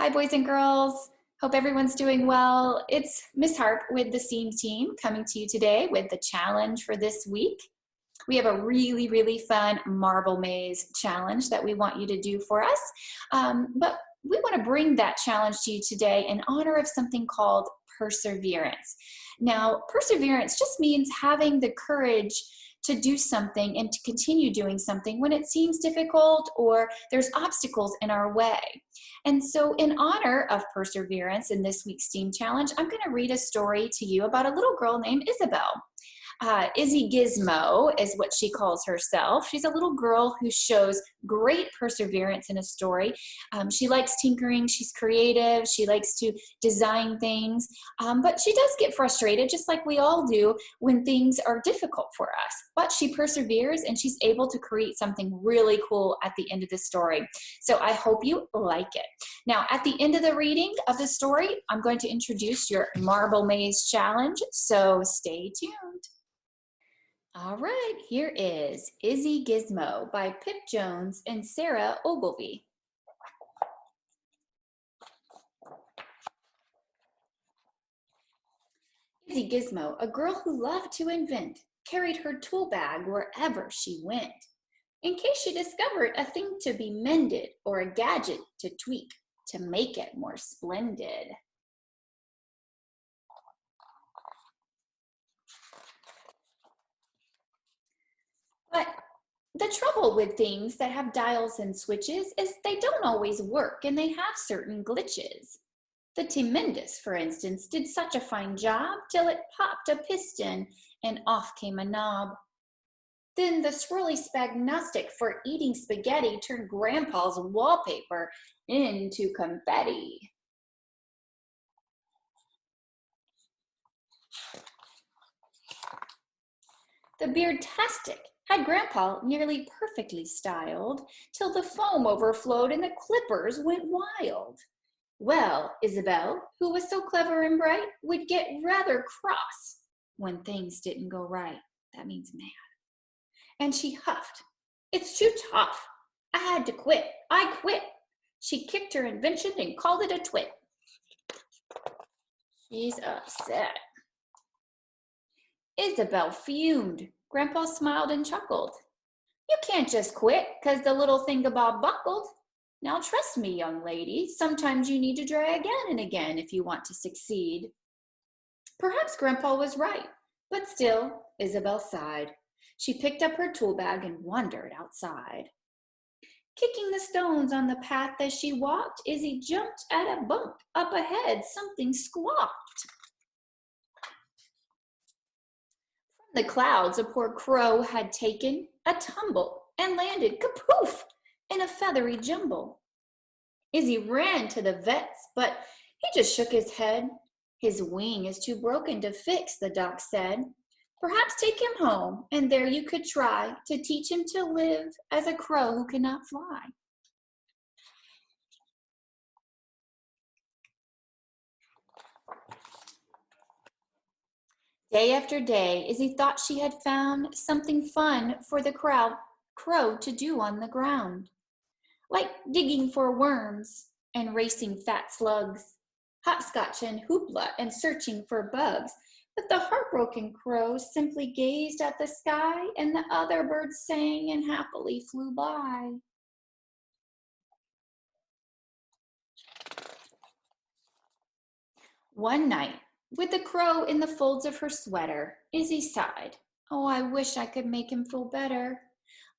Hi, boys and girls. Hope everyone's doing well. It's Miss Harp with the SEAM team coming to you today with the challenge for this week. We have a really fun marble maze challenge that we want you to do for us. But we want to bring that challenge to you today in honor of something called perseverance. Now, perseverance just means having the courage to do something and to continue doing something when it seems difficult or there's obstacles in our way. And so in honor of perseverance in this week's STEAM challenge, I'm going to read a story to you about a little girl named Isabel. IZZY GIZMO is what she calls herself. She's a little girl who shows great perseverance in a story. She likes tinkering, she's creative, she likes to design things, but she does get frustrated, just like we all do, when things are difficult for us. But she perseveres and she's able to create something really cool at the end of the story. So I hope you like it. Now, at the end of the reading of the story, I'm going to introduce your Marble Maze Challenge, so stay tuned. All right, here is IZZY GIZMO by Pip Jones and Sarah Ogilvie. IZZY GIZMO, a girl who loved to invent, carried her tool bag wherever she went, in case she discovered a thing to be mended or a gadget to tweak to make it more splendid. But the trouble with things that have dials and switches is they don't always work and they have certain glitches. The Tremendous, for instance, did such a fine job till it popped a piston and off came a knob. Then the Swirly Spagnostic for eating spaghetti turned Grandpa's wallpaper into confetti. The Beardtastic had Grandpa nearly perfectly styled, till the foam overflowed and the clippers went wild. Well, Isabel, who was so clever and bright, would get rather cross when things didn't go right. That means mad. And she huffed. It's too tough. I had to quit. I quit. She kicked her invention and called it a twit. She's upset. Isabel fumed. Grandpa smiled and chuckled. You can't just quit 'cause the little thingamabob buckled. Now trust me, young lady, sometimes you need to try again and again if you want to succeed. Perhaps Grandpa was right, but still, Isabel sighed. She picked up her tool bag and wandered outside. Kicking the stones on the path as she walked, Izzy jumped at a bump. Up ahead, something squawked. From the clouds, a poor crow had taken a tumble and landed kapoof in a feathery jumble. Izzy ran to the vet's, but he just shook his head. His wing is too broken to fix, the doc said. Perhaps take him home, and there you could try to teach him to live as a crow who cannot fly. Day after day, Izzy thought she had found something fun for the crow to do on the ground, like digging for worms and racing fat slugs, hopscotch and hoopla and searching for bugs. But the heartbroken crow simply gazed at the sky, and the other birds sang and happily flew by. One night, with the crow in the folds of her sweater, Izzy sighed. Oh, I wish I could make him feel better.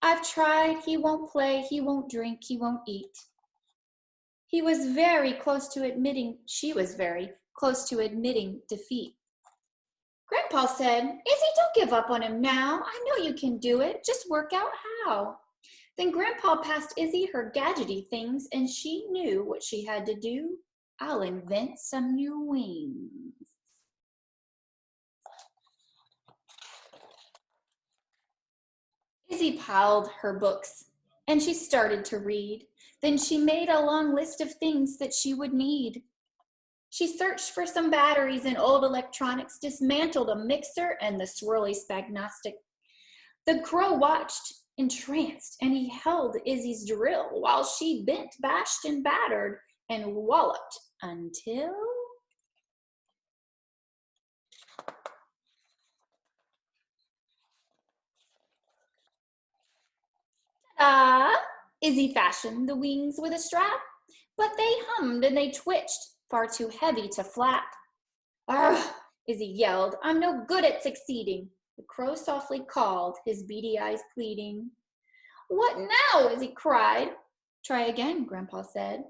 I've tried, he won't play, he won't drink, he won't eat. She was very close to admitting defeat. Grandpa said, Izzy, don't give up on him now. I know you can do it. Just work out how. Then Grandpa passed Izzy her gadgety things, and she knew what she had to do. I'll invent some new wings. Izzy piled her books, and she started to read. Then she made a long list of things that she would need. She searched for some batteries and old electronics, dismantled a mixer and the Swirly Spagnostic. The crow watched, entranced, and he held Izzy's drill while she bent, bashed, and battered and walloped until... Izzy fashioned the wings with a strap, but they hummed and they twitched, far too heavy to flap. "Arrgh!" Izzy yelled, "I'm no good at succeeding." The crow softly called, his beady eyes pleading. "What now?" Izzy cried. "Try again," Grandpa said.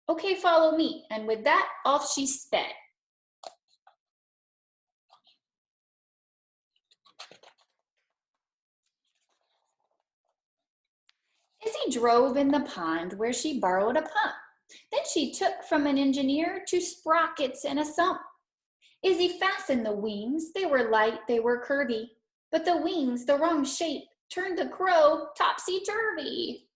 "Okay, follow me," and with that, off she sped. Izzy drove in the pond where she borrowed a pump. Then she took from an engineer 2 sprockets and a sump. Izzy fastened the wings. They were light, they were curvy, but the wings, the wrong shape, turned the crow topsy-turvy.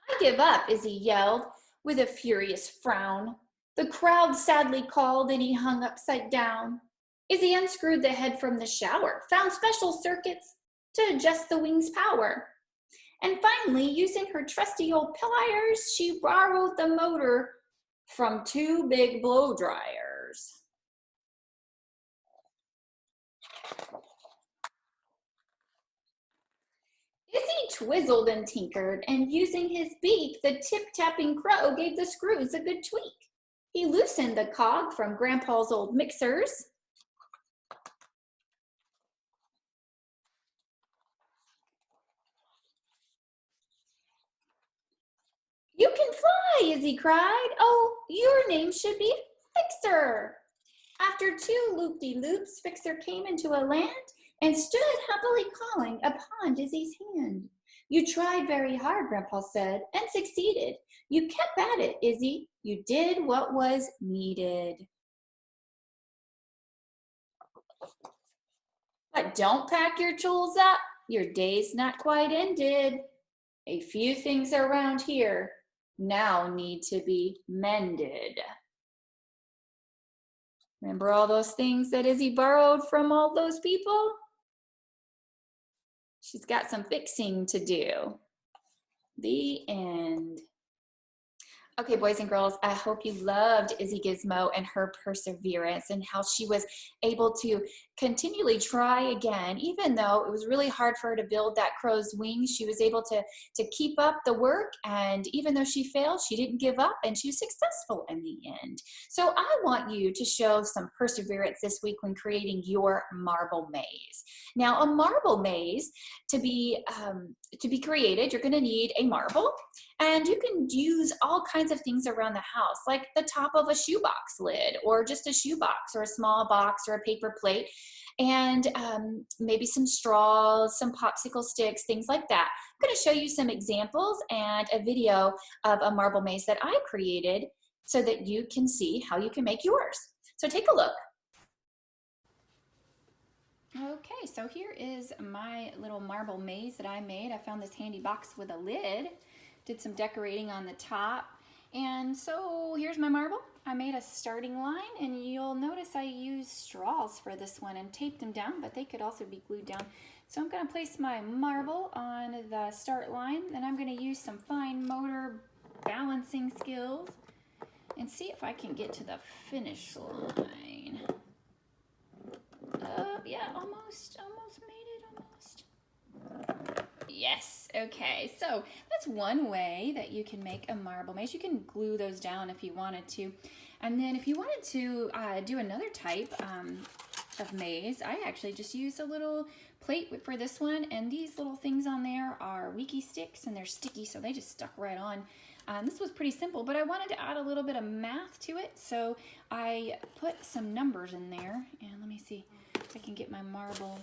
"I give up," Izzy yelled with a furious frown. The crowd sadly called and he hung upside down. Izzy unscrewed the head from the shower, found special circuits to adjust the wings' power. And finally, using her trusty old pliers, she borrowed the motor from 2 big blow dryers. Izzy twizzled and tinkered, and using his beak, the tip-tapping crow gave the screws a good tweak. He loosened the cog from Grandpa's old mixers. "You can fly," Izzy cried. "Oh, your name should be Fixer." After 2 loop-de-loops, Fixer came into a land and stood happily calling upon Izzy's hand. "You tried very hard," Grandpa said, "and succeeded. You kept at it, Izzy. You did what was needed. But don't pack your tools up. Your day's not quite ended. A few things around here now need to be mended." Remember all those things that Izzy borrowed from all those people? She's got some fixing to do. The end. Okay, boys and girls, I hope you loved Izzy Gizmo and her perseverance and how she was able to continually try again. Even though it was really hard for her to build that crow's wings, she was able to keep up the work, and even though she failed, she didn't give up, and she was successful in the end. So I want you to show some perseverance this week when creating your marble maze. Now, a marble maze, to be created, you're gonna need a marble, and you can use all kinds of things around the house, like the top of a shoebox lid, or just a shoebox, or a small box, or a paper plate, and maybe some straws, some popsicle sticks, things like that. I'm going to show you some examples and a video of a marble maze that I created so that you can see how you can make yours. So take a look. Okay, so here is my little marble maze that I made. I found this handy box with a lid, did some decorating on the top, and so here's my marble. I made a starting line, and you'll notice I used straws for this one and taped them down, but they could also be glued down. So I'm going to place my marble on the start line, and I'm going to use some fine motor balancing skills and see if I can get to the finish line. Yeah, almost made it, almost. Yes, okay, so that's one way that you can make a marble maze. You can glue those down if you wanted to. And then if you wanted to do another type of maze, I actually just used a little plate for this one, and these little things on there are Wiki sticks, and they're sticky, so they just stuck right on. This was pretty simple, but I wanted to add a little bit of math to it, so I put some numbers in there, and let me see if I can get my marble.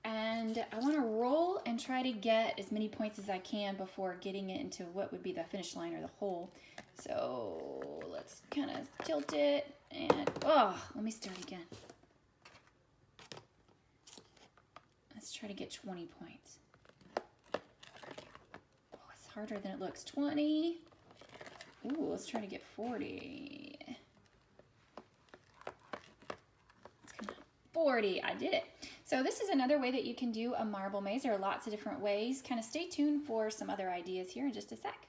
And I want to roll and try to get as many points as I can before getting it into what would be the finish line or the hole. So let's kind of tilt it, and let me start again. Let's try to get 20 points. Oh, it's harder than it looks. 20. Ooh, let's try to get 40. 40, I did it. So this is another way that you can do a marble maze. There are lots of different ways. Kind of stay tuned for some other ideas here in just a sec.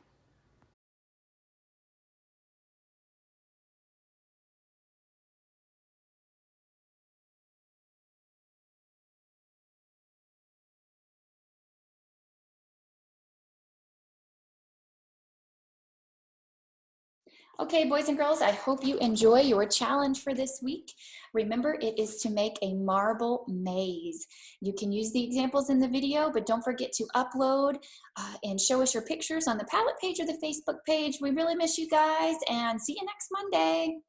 Okay, boys and girls, I hope you enjoy your challenge for this week. Remember, it is to make a marble maze. You can use the examples in the video, but don't forget to upload and show us your pictures on the palette page or the Facebook page. We really miss you guys, and see you next Monday.